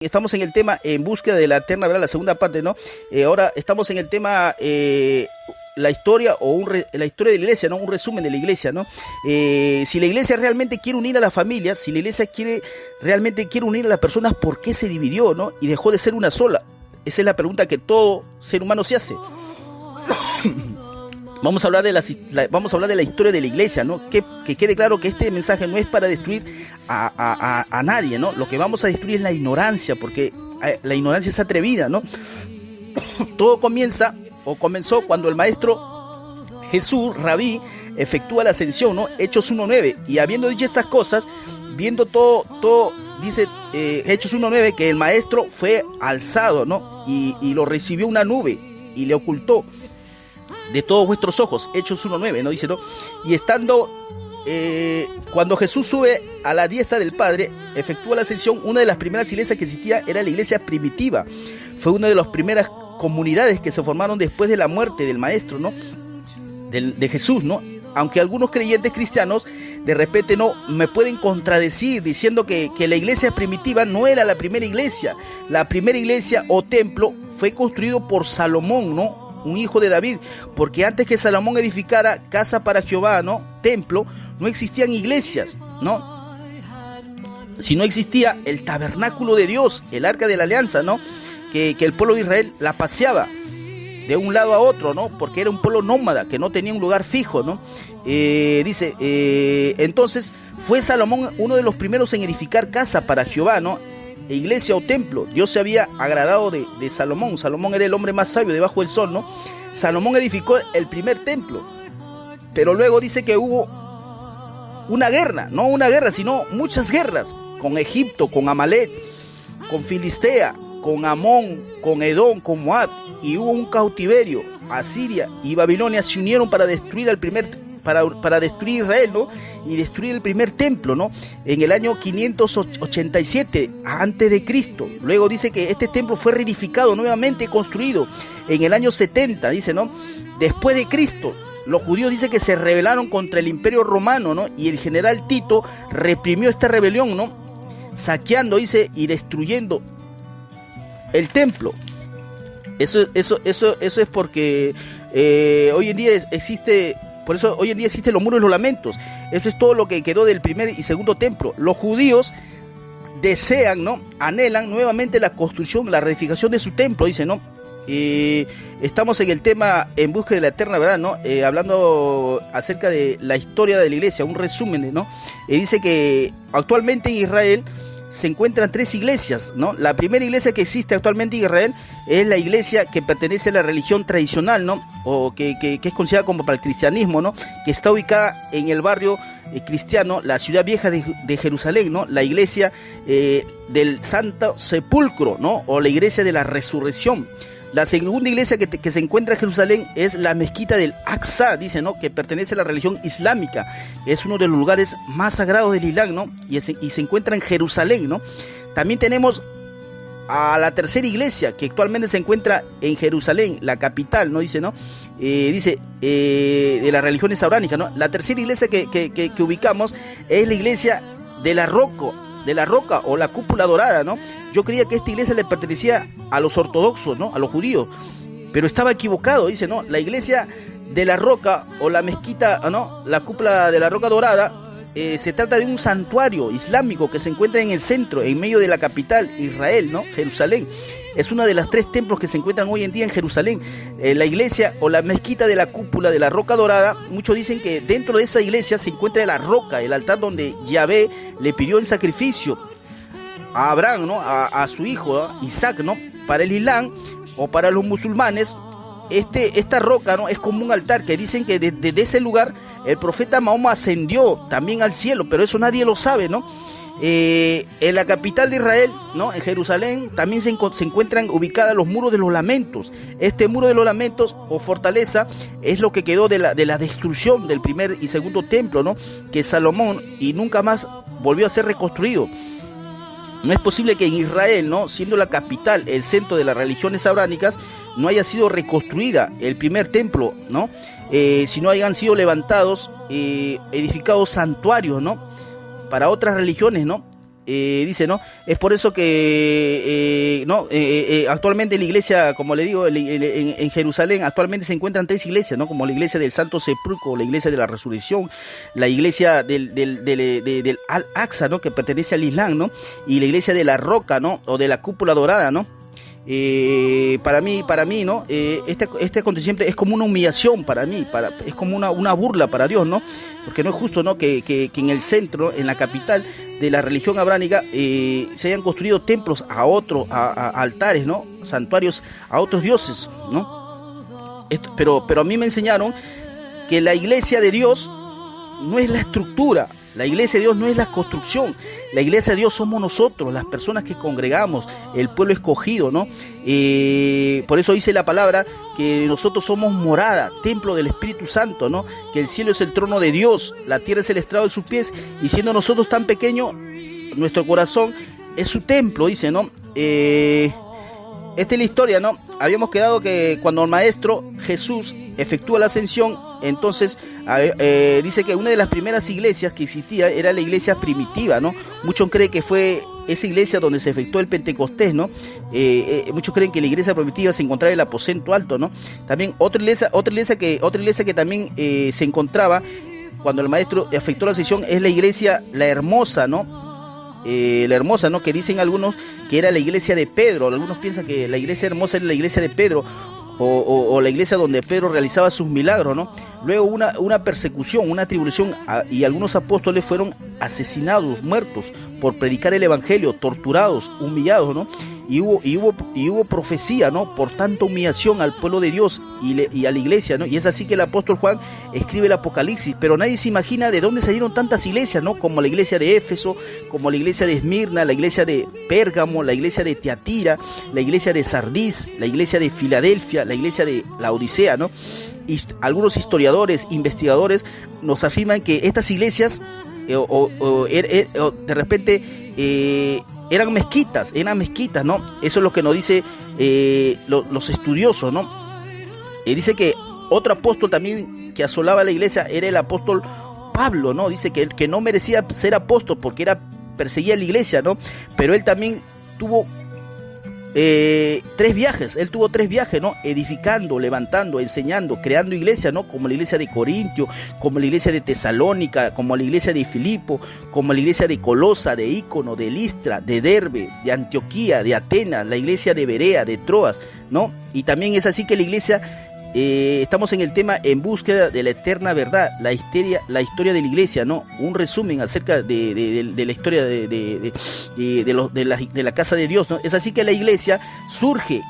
Estamos en el tema En búsqueda de la eterna verdad, la segunda parte, ¿no? Ahora estamos en el tema la historia la historia de la iglesia, ¿no? Un resumen de la iglesia, ¿no? Si la iglesia realmente quiere unir a las familias, si la iglesia realmente quiere unir a las personas, ¿por qué se dividió, no? Y dejó de ser una sola. Esa es la pregunta que todo ser humano se hace. Vamos a hablar de la historia de la iglesia, ¿no? Que quede claro que este mensaje no es para destruir a nadie, ¿no? Lo que vamos a destruir es la ignorancia, porque la ignorancia es atrevida, ¿no? Todo comenzó cuando el maestro Jesús, Rabí, efectúa la ascensión, ¿no? Hechos 1:9. Y habiendo dicho estas cosas, viendo todo dice Hechos 1:9, que el maestro fue alzado, ¿no? Y lo recibió una nube y le ocultó de todos vuestros ojos. Hechos 1:9, ¿no? Dice, ¿no? Y estando, cuando Jesús sube a la diestra del Padre, efectúa la ascensión. Una de las primeras iglesias que existía era la iglesia primitiva. Fue una de las primeras comunidades que se formaron después de la muerte del maestro, ¿no? De Jesús, ¿no? Aunque algunos creyentes cristianos de repente no me pueden contradecir diciendo que la iglesia primitiva no era la primera iglesia. La primera iglesia o templo fue construido por Salomón, ¿no? Un hijo de David, porque antes que Salomón edificara casa para Jehová, ¿no? Templo, no existían iglesias, ¿no? Si no existía el tabernáculo de Dios, el arca de la alianza, ¿no? Que el pueblo de Israel la paseaba de un lado a otro, ¿no? Porque era un pueblo nómada, que no tenía un lugar fijo, ¿no? Entonces fue Salomón uno de los primeros en edificar casa para Jehová, ¿no? Iglesia o templo. Dios se había agradado de Salomón. Salomón era el hombre más sabio debajo del sol, ¿no? Salomón edificó el primer templo, pero luego dice que hubo una guerra, no una guerra, sino muchas guerras, con Egipto, con Amalek, con Filistea, con Amón, con Edom, con Moab, y hubo un cautiverio. Asiria y Babilonia se unieron para destruir para destruir Israel, ¿no? Y destruir el primer templo, ¿no? En el año 587 antes de Cristo. Luego dice que este templo fue reedificado, nuevamente construido en el año 70, dice, ¿no? Después de Cristo. Los judíos dice que se rebelaron contra el imperio romano, ¿no? Y el general Tito reprimió esta rebelión, ¿no? Saqueando, dice, y destruyendo el templo. Eso es porque hoy en día existe. Por eso hoy en día existen los muros de los lamentos. Eso es todo lo que quedó del primer y segundo templo. Los judíos desean, ¿no? Anhelan nuevamente la construcción, la reedificación de su templo, dice, ¿no? Estamos en el tema En búsqueda de la eterna verdad, ¿no? Hablando acerca de la historia de la iglesia, un resumen, ¿no? Dice que actualmente en Israel se encuentran 3 iglesias, ¿no? La primera iglesia que existe actualmente en Israel es la iglesia que pertenece a la religión tradicional, ¿no? O que es considerada como para el cristianismo, ¿no? Que está ubicada en el barrio cristiano, la ciudad vieja de Jerusalén, ¿no? La iglesia del Santo Sepulcro, ¿no? O la iglesia de la resurrección. La segunda iglesia que se encuentra en Jerusalén es la mezquita del Aqsa, dice, ¿no? Que pertenece a la religión islámica. Es uno de los lugares más sagrados del Islam, ¿no? Y se encuentra en Jerusalén, ¿no? También tenemos a la tercera iglesia que actualmente se encuentra en Jerusalén, la capital, ¿no? Dice, ¿no? De las religiones abránicas, ¿no? La tercera iglesia que ubicamos es la iglesia de la roca o la cúpula dorada, ¿no? Yo creía que esta iglesia le pertenecía a los ortodoxos, ¿no? A los judíos, pero estaba equivocado, dice, ¿no? La iglesia de la roca o la mezquita, ¿no? La cúpula de la roca dorada, se trata de un santuario islámico que se encuentra en el centro, en medio de la capital, Israel, ¿no? Jerusalén. Es una de las 3 templos que se encuentran hoy en día en Jerusalén. La iglesia o la mezquita de la cúpula de la roca dorada, muchos dicen que dentro de esa iglesia se encuentra la roca, el altar donde Yahvé le pidió en sacrificio a Abraham, ¿no? A su hijo, ¿no? Isaac, ¿no? Para el Islam o para los musulmanes, esta roca, ¿no? Es como un altar que dicen que desde ese lugar el profeta Mahoma ascendió también al cielo, pero eso nadie lo sabe, ¿no? En la capital de Israel, ¿no? En Jerusalén también se encuentran ubicados los muros de los lamentos. Este muro de los lamentos o fortaleza es lo que quedó de la destrucción del primer y segundo templo, ¿no? Que Salomón, y nunca más volvió a ser reconstruido. No es posible que en Israel, ¿no? Siendo la capital, el centro de las religiones abránicas, no haya sido reconstruida el primer templo, ¿no? Si no hayan sido levantados, edificados santuarios, ¿no? Para otras religiones, ¿no? dice, ¿no? Es por eso que actualmente la iglesia, como le digo, en Jerusalén actualmente se encuentran 3 iglesias, ¿no? Como la iglesia del Santo Sepulcro, la iglesia de la Resurrección, la iglesia del Al-Aqsa, ¿no? Que pertenece al Islam, ¿no? Y la iglesia de la Roca, ¿no? O de la Cúpula Dorada, ¿no? Para mí, ¿no? Este acontecimiento es como una humillación para mí, es como una burla para Dios, ¿no? Porque no es justo, ¿no? Que en el centro, en la capital de la religión abránica, se hayan construido templos a altares, ¿no? Santuarios a otros dioses, ¿no? Pero a mí me enseñaron que la iglesia de Dios no es la estructura. La iglesia de Dios no es la construcción, la iglesia de Dios somos nosotros, las personas que congregamos, el pueblo escogido, ¿no? Por eso dice la palabra que nosotros somos morada, templo del Espíritu Santo, ¿no? Que el cielo es el trono de Dios, la tierra es el estrado de sus pies, y siendo nosotros tan pequeños, nuestro corazón es su templo, dice, ¿no? Esta es la historia, ¿no? Habíamos quedado que cuando el Maestro Jesús efectúa la ascensión, entonces dice que una de las primeras iglesias que existía era la iglesia primitiva, ¿no? Muchos creen que fue esa iglesia donde se efectuó el Pentecostés, ¿no? Muchos creen que la iglesia primitiva se encontraba en el aposento alto, ¿no? También otra iglesia que también se encontraba cuando el Maestro efectuó la ascensión es la iglesia La Hermosa, ¿no? La Hermosa, ¿no? Que dicen algunos que era la iglesia de Pedro. Algunos piensan que la iglesia Hermosa era la iglesia de Pedro o la iglesia donde Pedro realizaba sus milagros, ¿no? Luego una persecución, una tribulación, y algunos apóstoles fueron asesinados, muertos por predicar el evangelio, torturados, humillados, ¿no? Y hubo profecía, ¿no? Por tanta humillación al pueblo de Dios y a la iglesia, ¿no? Y es así que el apóstol Juan escribe el Apocalipsis, pero nadie se imagina de dónde salieron tantas iglesias, ¿no? Como la iglesia de Éfeso, como la iglesia de Esmirna, la iglesia de Pérgamo, la iglesia de Tiatira, la iglesia de Sardis, la iglesia de Filadelfia, la iglesia de la Odisea, ¿no? Y algunos historiadores, investigadores nos afirman que estas iglesias de repente eran mezquitas, ¿no? Eso es lo que nos dice los estudiosos, ¿no? Dice que otro apóstol también que asolaba la iglesia era el apóstol Pablo, ¿no? Dice que no merecía ser apóstol porque perseguía a la iglesia, ¿no? Pero él también tuvo 3 viajes, ¿no? Edificando, levantando, enseñando, creando iglesias, ¿no? Como la iglesia de Corintio, como la iglesia de Tesalónica, como la iglesia de Filipo, como la iglesia de Colosa, de Ícono, de Listra, de Derbe, de Antioquía, de Atenas, la iglesia de Berea, de Troas, ¿no? Y también es así que la iglesia, estamos en el tema en búsqueda de la eterna verdad, la historia de la iglesia, ¿no? Un resumen acerca de la historia de la casa de Dios, ¿no? Es así que la iglesia surge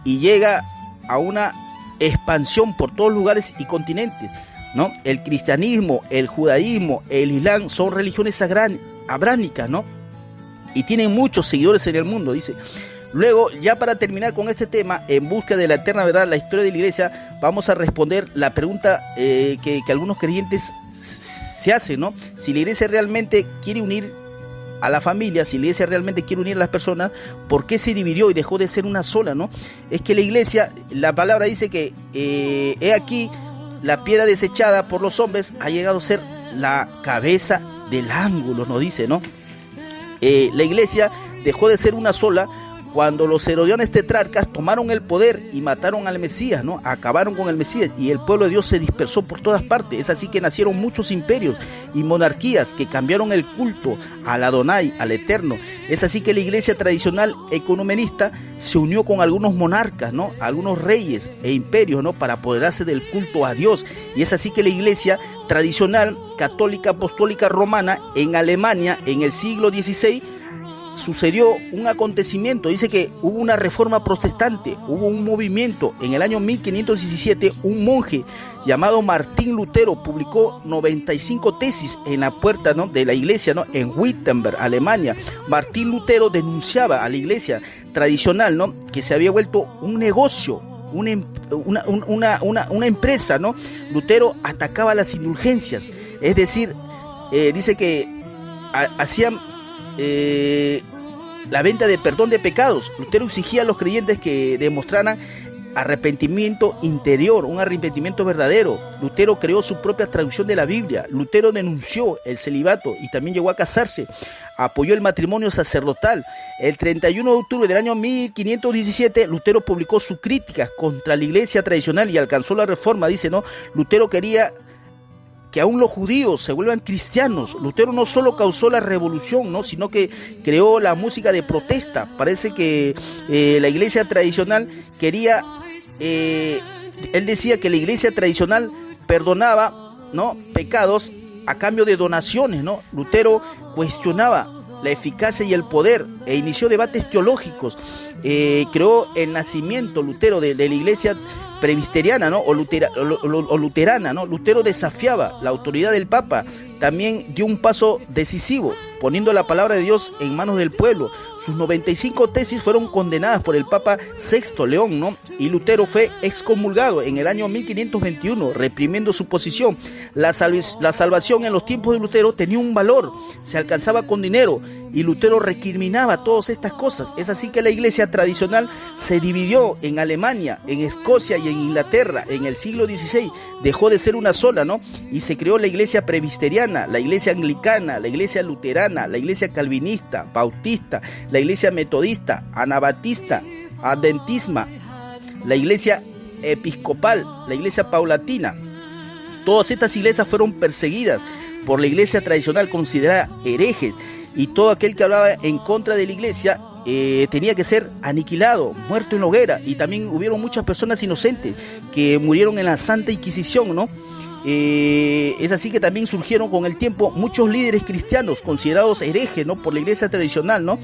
y llega a una expansión por todos lugares y continentes, ¿no? El cristianismo, el judaísmo, el islam son religiones abránicas, ¿no? Y tienen muchos seguidores en el mundo, dice. Luego, ya para terminar con este tema, en busca de la eterna verdad, la historia de la iglesia, vamos a responder la pregunta que algunos creyentes se hacen, ¿no? Si la iglesia realmente quiere unir a la familia, si la iglesia realmente quiere unir a las personas, ¿por qué se dividió y dejó de ser una sola, ¿no? Es que la iglesia, la palabra dice que, he aquí, la piedra desechada por los hombres ha llegado a ser la cabeza del ángulo, nos dice, ¿no? La iglesia dejó de ser una sola cuando los herodianos tetrarcas tomaron el poder y mataron al Mesías, ¿no? Acabaron con el Mesías y el pueblo de Dios se dispersó por todas partes. Es así que nacieron muchos imperios y monarquías que cambiaron el culto al Adonai, al Eterno. Es así que la iglesia tradicional ecumenista se unió con algunos monarcas, ¿no? Algunos reyes e imperios, ¿no? Para apoderarse del culto a Dios. Y es así que la iglesia tradicional católica apostólica romana en Alemania en el siglo XVI sucedió un acontecimiento. Dice que hubo una reforma protestante, hubo un movimiento. En el año 1517 un monje llamado Martín Lutero publicó 95 tesis en la puerta, ¿no? de la iglesia, ¿no? en Wittenberg, Alemania. Martín Lutero denunciaba a la iglesia tradicional, ¿no? que se había vuelto un negocio, una empresa, ¿no? Lutero atacaba las indulgencias, es decir, dice que hacían la venta de perdón de pecados. Lutero exigía a los creyentes que demostraran arrepentimiento interior, un arrepentimiento verdadero. Lutero creó su propia traducción de la Biblia. Lutero denunció el celibato y también llegó a casarse. apoyó el matrimonio sacerdotal. El 31 de octubre del año 1517, Lutero publicó su crítica contra la iglesia tradicional y alcanzó la reforma. Dice, ¿no? Lutero quería que aún los judíos se vuelvan cristianos. Lutero no solo causó la revolución, ¿no?, sino que creó la música de protesta. Parece que la iglesia tradicional quería, él decía que la iglesia tradicional perdonaba, ¿no?, pecados a cambio de donaciones, ¿no? Lutero cuestionaba la eficacia y el poder e inició debates teológicos. Creó el nacimiento, Lutero, de la iglesia presbiteriana, ¿no?, o luterana, ¿no? Lutero desafiaba la autoridad del Papa. También dio un paso decisivo, poniendo la palabra de Dios en manos del pueblo. Sus 95 tesis fueron condenadas por el Papa VI León, ¿no? Y Lutero fue excomulgado en el año 1521, reprimiendo su posición. La salvación en los tiempos de Lutero tenía un valor, se alcanzaba con dinero, y Lutero recriminaba todas estas cosas. Es así que la iglesia tradicional se dividió en Alemania, en Escocia y en Inglaterra. En el siglo XVI dejó de ser una sola, ¿no? Y se creó la iglesia presbiteriana, la iglesia anglicana, la iglesia luterana, la iglesia calvinista, bautista, la iglesia metodista, anabatista, adventisma, la iglesia episcopal, la iglesia paulatina. Todas estas iglesias fueron perseguidas por la iglesia tradicional, considerada herejes, y todo aquel que hablaba en contra de la iglesia tenía que ser aniquilado, muerto en la hoguera. Y también hubieron muchas personas inocentes que murieron en la Santa Inquisición, ¿no? Es así que también surgieron con el tiempo muchos líderes cristianos considerados herejes, ¿no?, por la iglesia tradicional, ¿no?,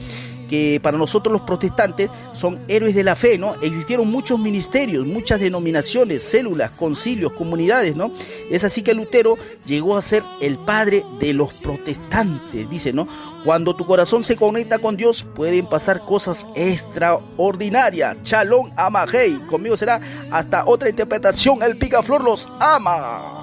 que para nosotros los protestantes son héroes de la fe, ¿no? Existieron muchos ministerios, muchas denominaciones, células, concilios, comunidades, ¿no? Es así que Lutero llegó a ser el padre de los protestantes, dice, ¿no? Cuando tu corazón se conecta con Dios, pueden pasar cosas extraordinarias. Shalom Amahei. Conmigo será hasta otra interpretación. El Picaflor los ama.